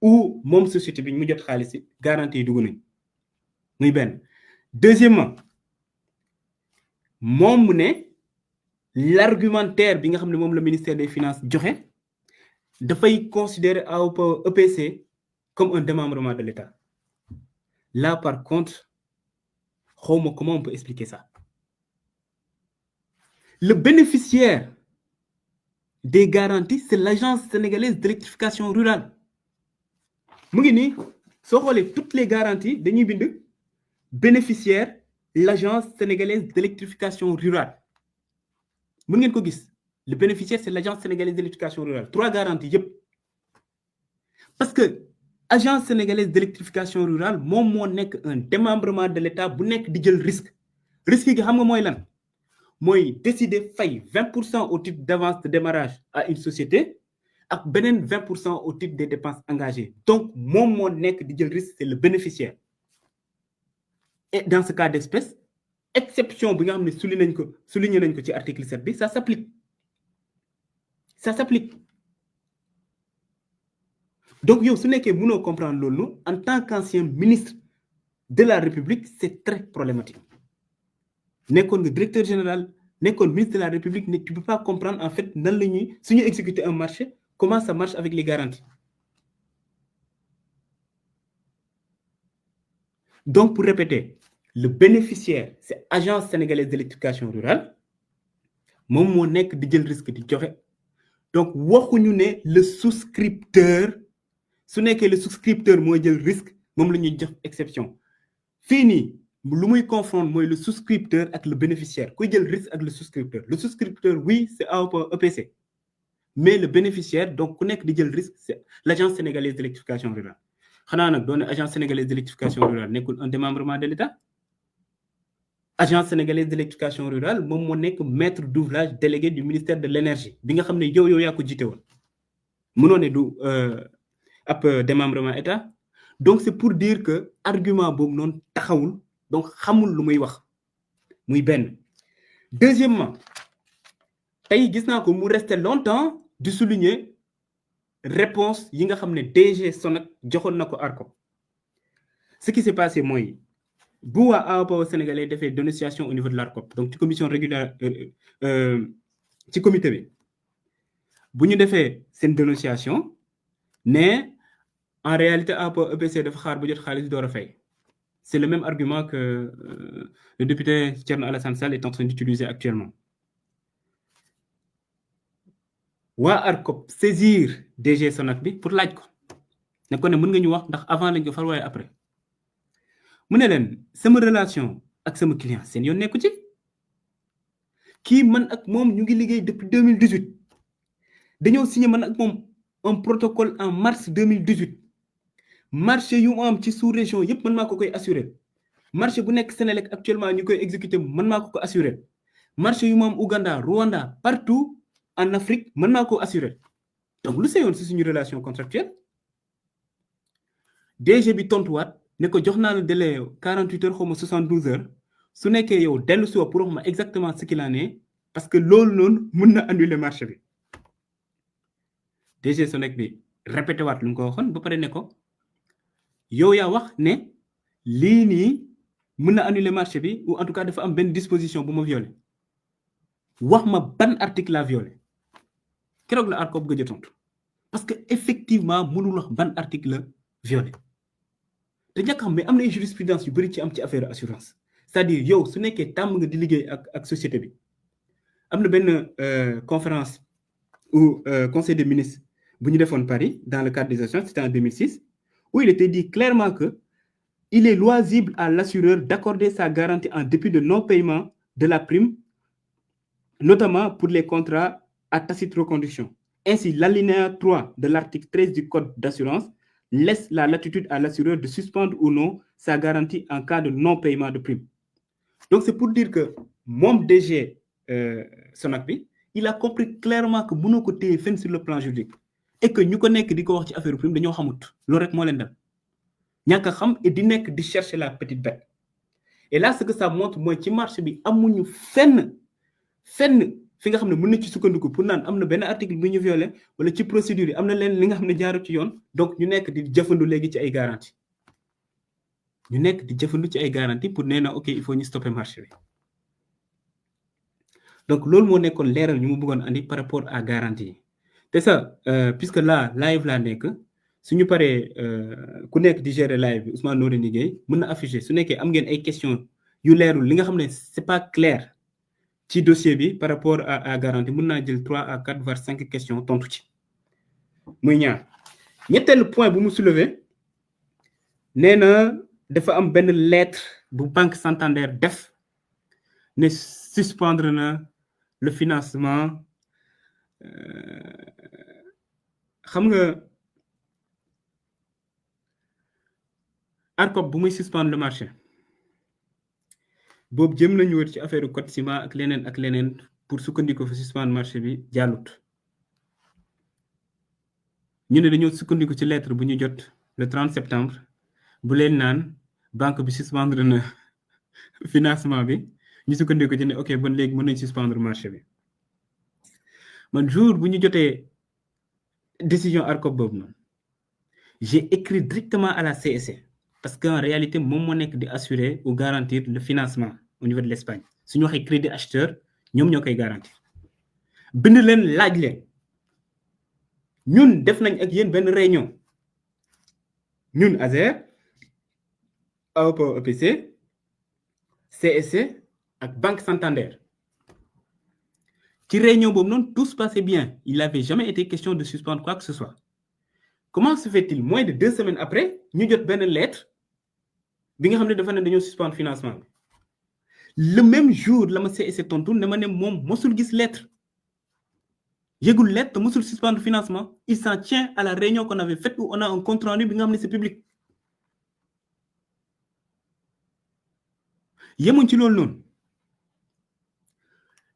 ou moom société bi mu jot xaalis yi garantie yi dugg nañ muy benn. Deuxièmement moom mu ne l'argumentaire bi nga xam ne moom la ministère des finances joxe dafay considérer EPC comme un démembrement de l'État. Là par contre xawma comment on peut expliquer ça. Le bénéficiaire des garanties, c'est l'Agence sénégalaise d'électrification rurale. mu ngi nii soo xoolee toutes les garanties dañuy bind bénéficiaire l'Agence sénégalaise d'électrification rurale. mën ngeen ko gis le bénéficiaire c'est l'Agence sénégalaise d'électrification rurale 3 garanties yëpp parce que Agence sénégalaise d'électrification rurale moom moo nekk un démembrement de l'État bu nekk di jël risque gi xam nga mooy lan mooy décider fay 20% au titre d'avance de démarrage à une société ak beneen 20% au titre des dépenses engagées. Donc moom moo nekk di jël risque c'est le bénéficiaire. Et dans ce cas d'espèce exception bi nga xam ne souligné nañ ko ci article 7 bi ça s'applique donc yow su nekkee mënoo comprendre loolu en tant qu'ancien ministre de la République c'est très problématique nekkoon nga directeur général nekkoon ministre de la République ne tu peux pas comprendre en fait nan la ñuy suñu exécuter un marché comment ça marche avec les garanties. Donc pour répéter le bénéficiaire c'est Agence sénégalaise d'électrification rurale moom moo nekk di jël risque di joxe donc waxuñu ne le souscripteur su nekkee le souscripteur mooy jël risque moom la ñuy jox exception fii nii lu muy confondre mooy le souscripteur ak le bénéficiaire kuy jël risque ak le souscripteur oui c'est EPC mais le bénéficiaire donc ku nekk di jël risque c'est l'Agence sénégalaise d'électrification rurale xanaa nag doone Agence sénégalaise d'électrification rurale nekkul un démembrement de l'État. Agence sénégalaise d'électrification rurale moom moo nekk maître d'ouvrage délégué du ministère de l'énergie bi nga xam ne yow yaa ko jiite woon mënoo ne du ab démembrement État. Donc c'est pour dire que argument boobu noonu taxawul donc xamul lu muy wax muy benn. Deuxièmement tey gis naa ko mu resté longtemps di souligner réponse yi nga xam ne DG Sonac joxoon na ko ARCOP. Ce qui s'est passé mooy bu waa AOPO sénégalais defee dénonciation au niveau de l'ARCOP donc ci commission régulière ci comité bi bu ñu defee seen dénonciation ne en réalité AOPO EPC dafa xaar ba jot xaalis door a fay. C'est le même argument que le député Thierno Alassane Sall est en train d'utiliser actuellement. waa ARCOP saisir DG Sonac bi pour laaj ko ne ko ne mën nga ñu wax ndax avant lañ ko far waaye après mu ne leen sama relation ak sama client seen yoon nekku ci kii man ak moom ñu ngi liggéey depuis 2018 dañoo signé man ak moom un protocole en mars 2018 marché yu mu am ci sous-région yëpp man maa ko koy assurer marché bu nekk Sénélec actuellement ñu koy exécuter man maa ko assurer marché yu mu am Ouganda Rwanda partout en Afrique mën naa ko assurer donc lu seyoon si suñu relation contractuelle DG bi tontuwaat ne ko jox naa la délai 48 heures xaw ma 72 heures su nekkee yow dellu si pour wax ma exactement ce qu'il en est parce que loolu noonu mën na annuler marché bi DG Sonac bi répété waat lu mu ko waxoon ba pare ne ko yow yaa wax ne lii nii mën na annuler marché bi ou en tout cas dafa am benn disposition bu ma violé wax ma ban article la violé keroog la ARCOP gëj a tontu parce que effectivement mënul wax ban article la violé te ñàkk xam mais am na ay jurisprudence yu bëri ci am ci affaire assurance c'est-à-dire yow su nekkee tàmm nga di liggéey ak société bi am na benn conférence ou conseil des ministres bu ñu defoon Paris dans le cadre des assurances c'était en 2006 où il était dit clairement que il est loisible à l'assureur d'accorder sa garantie en dépit de non-paiement de la prime notamment pour les contrats à tacite reconduction. Ainsi, l'alinéa 3 de l'article 13 du Code d'assurance laisse la latitude à l'assureur de suspendre ou non sa garantie en cas de non-paiement de prime. Donc, c'est pour dire que mon DG Sonac bi il a compris clairement que mënoo ko téye fenn sur le plan juridique et que ñu ko nekk di ko wax ci affaire prime dañoo xamut loolu rek moo leen dal ñàkk a xam et di nekk di chercher la petite bête. Et là, ce que ça montre mooy ci marché bi amuñu fenn fi nga xam ne mën na ci sukkandiku pour naan am na benn article bu ñu violé wala ci procédure yi am na leen li nga xam ne jaaru ci yoon donc ñu nekk di jëfandu léegi ci ay garantie ñu nekk di jëfandu ci ay garantie pour nee na ok il faut ñu stopper marché bi donc loolu moo nekkoon leeral ñu mu bëggoon andi par rapport à garantie yi te ça puisque là live laa nekk suñu paree ku nekk di gérer live bi Ousmane Noreyni Gueye mën na afficher su nekkee am ngeen ay questions yu leerul li nga xam ne c'est pas clair ci dossier bi par rapport à garantie mën naa jël 3 à 4 voire 5 questions tontu ci muy ñaar ñetteelu point bu mu soulever nee na dafa am benn lettre bu Banque Santander def ne suspendre na le financement xam nga ARCOP bu muy suspendre le marché boobu jëm nañu wër ci affaire code ciment ak leneen pour sukkandiku fa suspendre marché bi jàllut ñu ne dañoo sukkandiku ci lettre bu ñu jot le 30 septembre bu leen naan banque bi suspendre na financement bi ñu sukkandiku ci ne ok bon léegi mën nañ suspendre marché bi man jour bu ñu jotee décision ARCOP boobu noonu j'ai écrit directement à la CSC parce qu'en réalité moom moo nekk di assurer ou garantir le financement au niveau de l'Espagne suñu waxee crédit acheteur ñoom ñoo koy garantir bind leen laaj leen ñun def nañ ak yéen benn réunion ñun ASER AOPA EPC CSC ak Banque Santander ci réunion boobu noonu tout se passait bien il n'avait jamais été question de suspendre quoi que ce soit comment se fait-il moins de 2 semaines après ñu jot benn lettre bi nga xam ne dafa ne dañoo suspendre financement bi le même jour la ma CSC tontu ne ma ne moom mosul gis lettre yëgul lettre te mosul suspendre financement il s'en tient à la réunion qu'on avait faite où on a un compte rendu bi nga xam ne c'est public yemuñ ci loolu noonu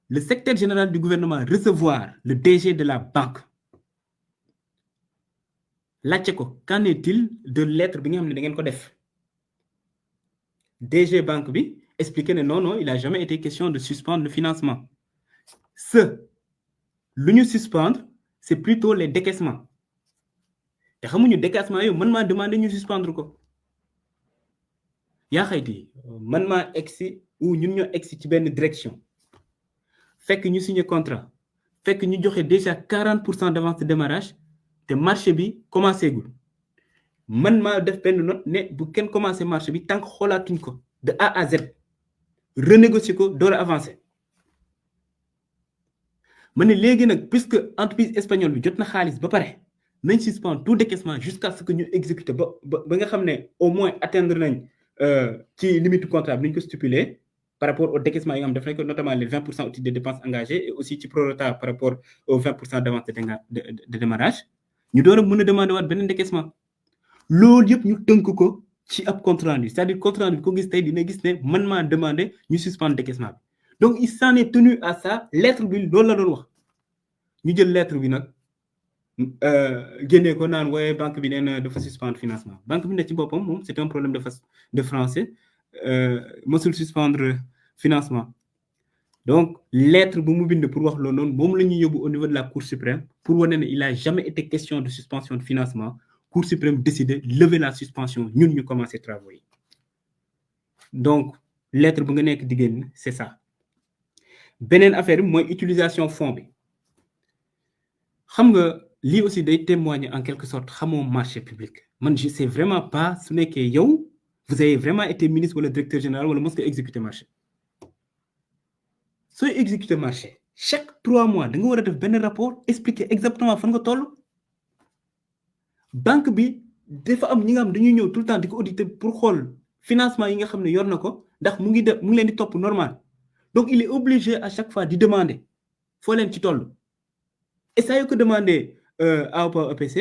le secrétaire général du gouvernement recevoir le DG de la banque laajte ko qu'en est-il de lettre bi nga xam ne da ngeen ko def DG banque bi expliqué ne non il a jamais été question de suspendre le financement lu ñu suspendre c'est plutôt les décaissements te xamuñu décaissement yooyu man maa demandé ñu suspendre ko yaa xayti man maa egsi ou ñun ñoo egsi ci benn direction fekk ñu signé contrat fekk ñu joxe déjà 40% d'avance de démarrage te marché bi commencé gul man maa def benn note ne bu kenn commencé marché bi tant que xoolaatuñ ko de A à Z renégocier ko door a avancer ma ne léegi nag puisque entreprise espagnole bi jot na xaalis ba pare nañ suspendre tout décaissement jusqu'à ce que ñu exécuter ba nga xam ne au moins atteindre nañ ci limite contrat bi ñu ko stipuler par rapport au décaissement yi nga xam def nañ ko notamment les 20% au titre des dépenses engagées et aussi ci prorata par rapport aux 20% d'avance de démarrage ñu door a mën a demander waat beneen décaissement loolu yëpp ñu tënk ko ci ab compte rendu c'est-à-dire compte rendu bi ko gis tey dina gis ne man maa demandé ñu suspendre décaissement bi donc il s'en est tenu à ça lettre bi loolu la doon wax ñu jël lettre bi nag génnee ko naan waaye banque bi nee na dafa suspendre financement banque bi ne ci boppam moom c'est un problème de français mësul suspendre financement donc lettre bu mu bind pour wax loolu noonu moom la ñuy yóbbu au niveau de la Cour suprême pour wane ne il a jamais été question de suspension de financement Cour suprême décidé lever la suspension ñun ñu commencé travaux yi donc lettre bu nga nekk di génn c'est ça beneen affaire bi mooy utilisation fonds bi xam nga lii aussi day témoigner en quelque sorte xamoo marché public man je sais vraiment pas su nekkee yow vous avez vraiment été ministre wala directeur général wala mos nga exécuter marché sooy exécuter marché chaque 3 mois da nga war a def benn rapport expliquer exactement fan nga toll banque bi dafa am ñi nga xam dañuy ñëw tout le temps di ko auditer pour xool financement yi nga xam ne yor na ko ndax mu ngi leen di topp normal donc il est obligé à chaque fois di demander foo leen ci toll et saa yu ko demandé AOPA EPC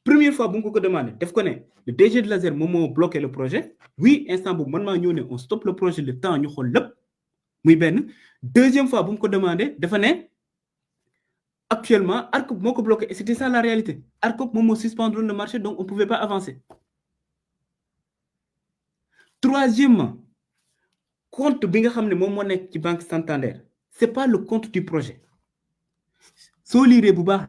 première fois bu nga ko demandé def ko ne le DG de l'ASER moom moo bloqué le projet oui instant boobu man maa ñëw ne on stoppe le projet le temps ñu xool lépp muy benn deuxième fois bu mu ko demandé dafa ne actuellement ARCOP moo ko bloqué et c'était ça la réalité ARCOP moom moo suspendre le marché donc on ne pouvait pas avancer troisièmement compte bi nga xam ne moom moo nekk ci Banque Santander c'est pas le compte du projet soo liiree bu baax